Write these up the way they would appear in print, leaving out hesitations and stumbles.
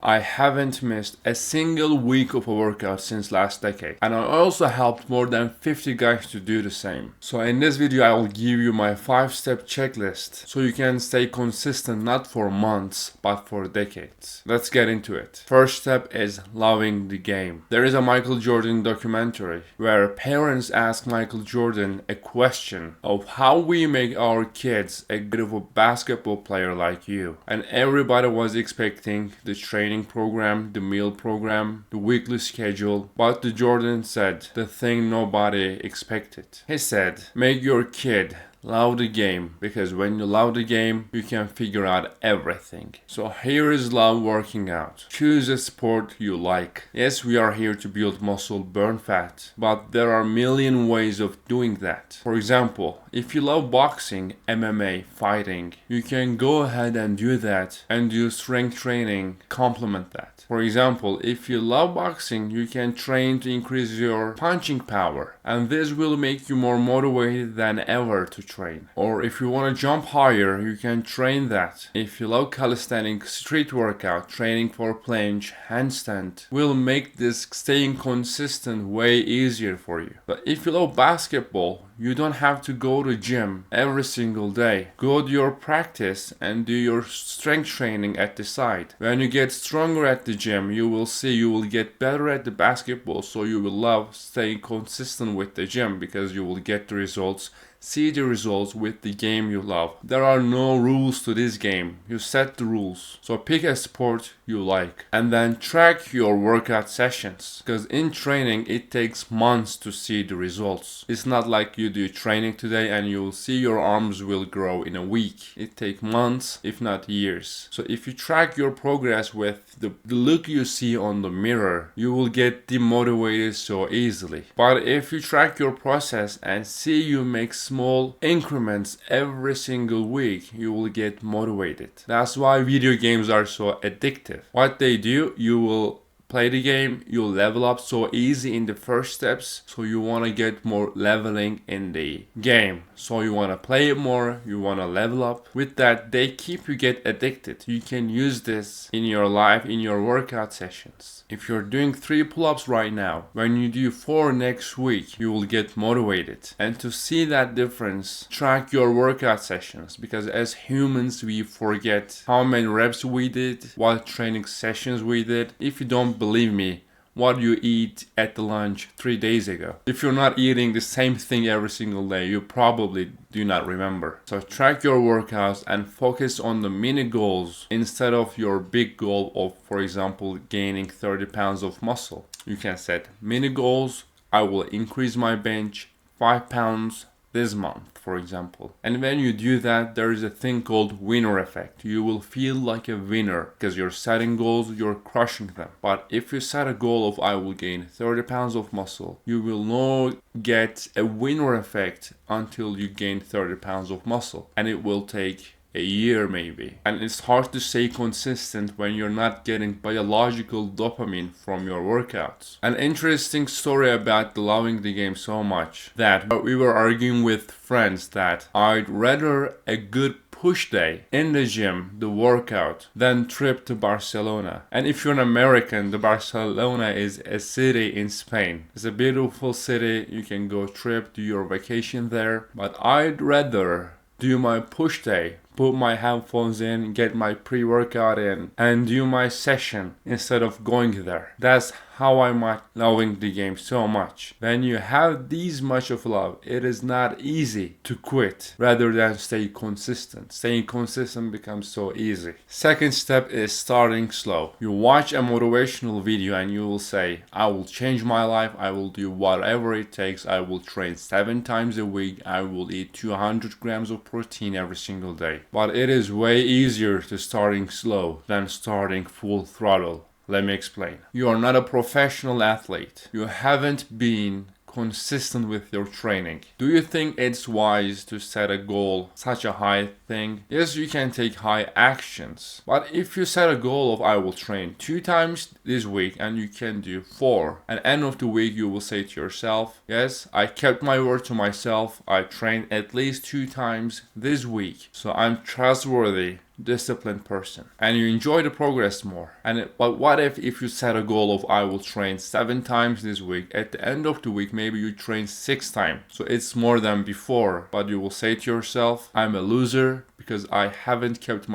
I haven't missed a single week of a workout since last decade, and I also helped more than 50 guys to do the same. So in this video I will give you my 5-step checklist so you can stay consistent not for months but for decades. Let's get into it. First step is loving the game. There is a Michael Jordan documentary where parents ask Michael Jordan a question of how we make our kids a good of a basketball player like you, and everybody was expecting the training program, the meal program, the weekly schedule, but the Jordan said the thing nobody expected. He said, make your kid love the game, because when you love the game, you can figure out everything. So here is love working out. Choose a sport you like. Yes, we are here to build muscle, burn fat, but there are a million ways of doing that. For example, if you love boxing, MMA, fighting, you can go ahead and do that and do strength training, complement that. For example, if you love boxing, you can train to increase your punching power, and this will make you more motivated than ever to train. Or if you want to jump higher, you can train that. If you love calisthenics, street workout, training for planche, handstand will make this staying consistent way easier for you. But if you love basketball, you don't have to go to gym every single day. Go to your practice and do your strength training at the side. When you get stronger at the gym, you will see you will get better at the basketball, so you will love staying consistent with the gym because you will get the results. See the results with the game you love. There are no rules to this game. You set the rules. So pick a sport you like and then track your workout sessions, because in training it takes months to see the results. It's not like you do training today and you will see your arms will grow in a week. It takes months, if not years. So if you track your progress with the look you see on the mirror, you will get demotivated so easily. But if you track your process and see you make small increments every single week, you will get motivated. That's why video games are so addictive. What they do, you will play the game, you'll level up so easy in the first steps, so you want to get more leveling in the game. So you want to play it more, you want to level up. With that, they keep you get addicted. You can use this in your life, in your workout sessions. If you're doing 3 pull-ups right now, when you do 4 next week, you will get motivated. And to see that difference, track your workout sessions, because as humans, we forget how many reps we did, what training sessions we did. If you don't believe me, what you eat at the lunch 3 days ago. If you're not eating the same thing every single day, you probably do not remember. So track your workouts and focus on the mini goals instead of your big goal of, for example, gaining 30 pounds of muscle. You can set mini goals. I will increase my bench 5 pounds this month, for example. And when you do that, there is a thing called winner effect. You will feel like a winner because you're setting goals, you're crushing them. But if you set a goal of I will gain 30 pounds of muscle, you will not get a winner effect until you gain 30 pounds of muscle. And it will take a year maybe. And it's hard to stay consistent when you're not getting biological dopamine from your workouts. An interesting story about loving the game so much that we were arguing with friends that I'd rather a good push day in the gym, the workout, than trip to Barcelona. And if you're an American, the Barcelona is a city in Spain. It's a beautiful city. You can go trip, do your vacation there. But I'd rather do my push day, put my headphones in, get my pre-workout in, and do my session instead of going there. That's how I'm loving the game so much. When you have this much of love, it is not easy to quit rather than stay consistent. Staying consistent becomes so easy. Second step is starting slow. You watch a motivational video and you will say, I will change my life, I will do whatever it takes, I will train 7 times a week, I will eat 200 grams of protein every single day. But it is way easier to starting slow than starting full throttle. Let me explain. You are not a professional athlete. You haven't been consistent with your training. Do you think it's wise to set a goal such a high thing. Yes, you can take high actions. But if you set a goal of I will train 2 times this week and you can do 4, at the end of the week you will say to yourself, yes, I kept my word to myself. I trained at least 2 times this week. So I'm trustworthy, disciplined person, and you enjoy the progress more. But what if you set a goal of I will train 7 times this week? At the end of the week maybe you train 6 times, so it's more than before, but you will say to yourself, I'm a loser because I haven't kept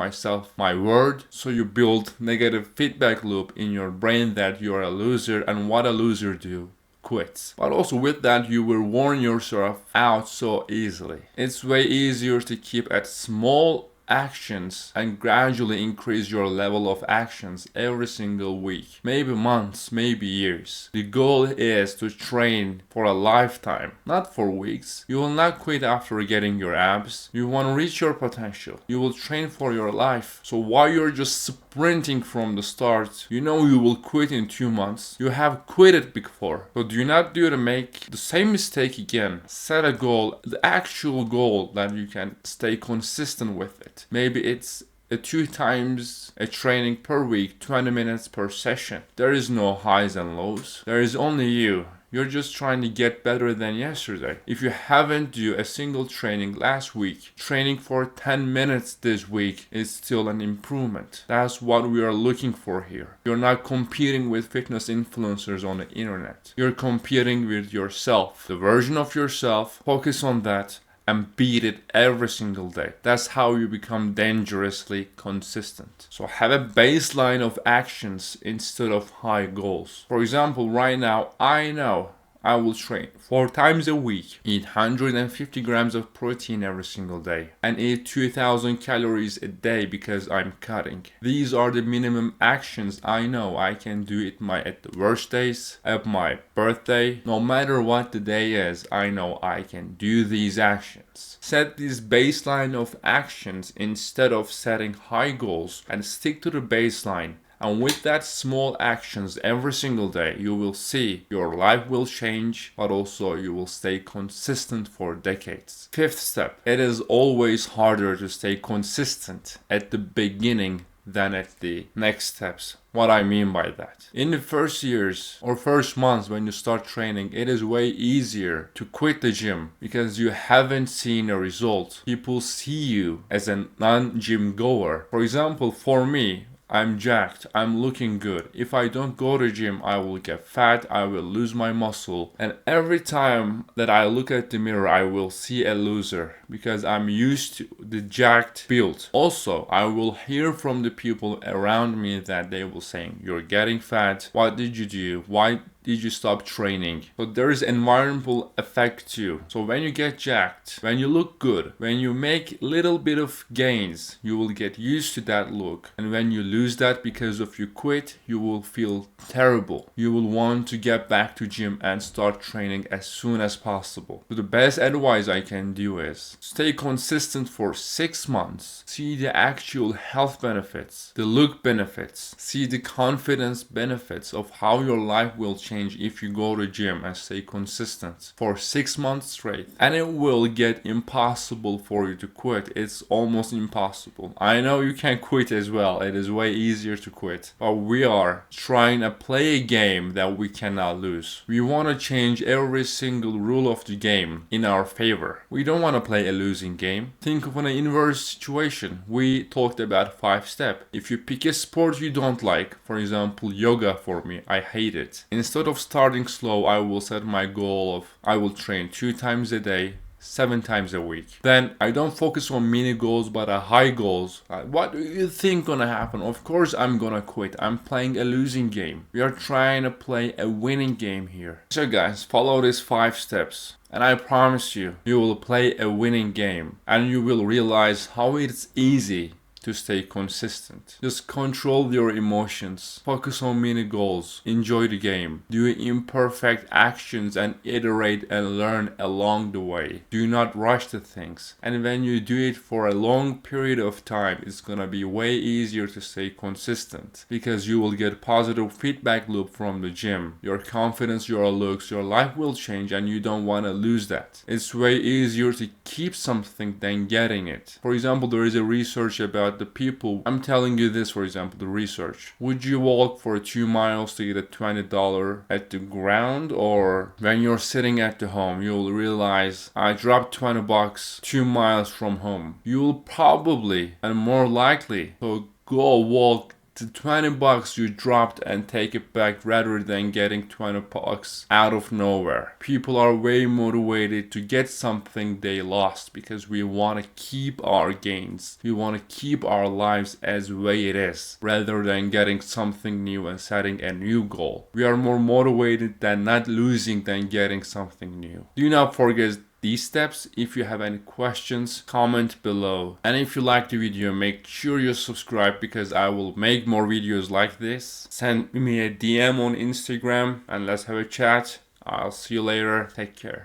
my word. So you build negative feedback loop in your brain that you're a loser, and what a loser do? Quits. But also with that you will warn yourself out so easily. It's way easier to keep at small actions and gradually increase your level of actions every single week, maybe months, maybe years. The goal is to train for a lifetime, not for weeks. You will not quit after getting your abs. You want to reach your potential. You will train for your life. So while you're just sprinting from the start, you know you will quit in 2 months. You have quitted before. So do not make the same mistake again. Set a goal, the actual goal that you can stay consistent with it. Maybe it's 2 times a training per week, 20 minutes per session. There is no highs and lows. There is only you. You're just trying to get better than yesterday. If you haven't do a single training last week, training for 10 minutes this week is still an improvement. That's what we are looking for here. You're not competing with fitness influencers on the internet. You're competing with yourself. The version of yourself, focus on that and beat it every single day. That's how you become dangerously consistent. So have a baseline of actions instead of high goals. For example, right now, I know I will train 4 times a week, eat 150 grams of protein every single day, and eat 2000 calories a day because I'm cutting. These are the minimum actions I know I can do at the worst days, at my birthday. No matter what the day is, I know I can do these actions. Set this baseline of actions instead of setting high goals, and stick to the baseline. And with that small actions every single day, you will see your life will change, but also you will stay consistent for decades. 5th step, it is always harder to stay consistent at the beginning than at the next steps. What I mean by that, in the first years or first months when you start training, it is way easier to quit the gym because you haven't seen a result. People see you as a non-gym goer. For example, for me, I'm jacked, I'm looking good. If I don't go to gym, I will get fat, I will lose my muscle. And every time that I look at the mirror, I will see a loser because I'm used to the jacked build. Also, I will hear from the people around me that they will saying, you're getting fat, what did you do? Why did you stop training? So there is environmental effect too. So when you get jacked, when you look good, when you make little bit of gains, you will get used to that look. And when you lose that because of you quit, you will feel terrible. You will want to get back to gym and start training as soon as possible. So the best advice I can do is stay consistent for 6 months. See the actual health benefits, the look benefits, see the confidence benefits of how your life will change if you go to gym and stay consistent for 6 months straight. And it will get impossible for you to quit. It's almost impossible. I know you can quit as well. It is way easier to quit. But we are trying to play a game that we cannot lose. We want to change every single rule of the game in our favor. We don't want to play a losing game. Think of an inverse situation. We talked about 5 steps. If you pick a sport you don't like, for example, yoga for me, I hate it. Instead of starting slow, I will set my goal of I will train 2 times a day, 7 times a week. Then I don't focus on mini goals but high goals. What do you think gonna happen? Of course I'm gonna quit. I'm playing a losing game. We are trying to play a winning game here. So guys, follow these 5 steps. And I promise you, you will play a winning game. And you will realize how it's easy to stay consistent. Just control your emotions, focus on mini goals, enjoy the game, do imperfect actions and iterate and learn along the way. Do not rush the things. And when you do it for a long period of time, it's gonna be way easier to stay consistent because you will get positive feedback loop from the gym. Your confidence, your looks, your life will change and you don't want to lose that. It's way easier to keep something than getting it. For example, there is a research about the people. I'm telling you this, for example, the research. Would you walk for 2 miles to get a $20 at the ground, or when you're sitting at the home, you'll realize I dropped $20 2 miles from home. You'll probably and more likely go walk the $20 you dropped and take it back rather than getting $20 out of nowhere. People are way motivated to get something they lost because we want to keep our gains. We want to keep our lives as the way it is rather than getting something new and setting a new goal. We are more motivated than not losing than getting something new. Do not forget these steps. If you have any questions, comment below. And if you like the video, make sure you subscribe because I will make more videos like this. Send me a DM on Instagram and let's have a chat. I'll see you later. Take care.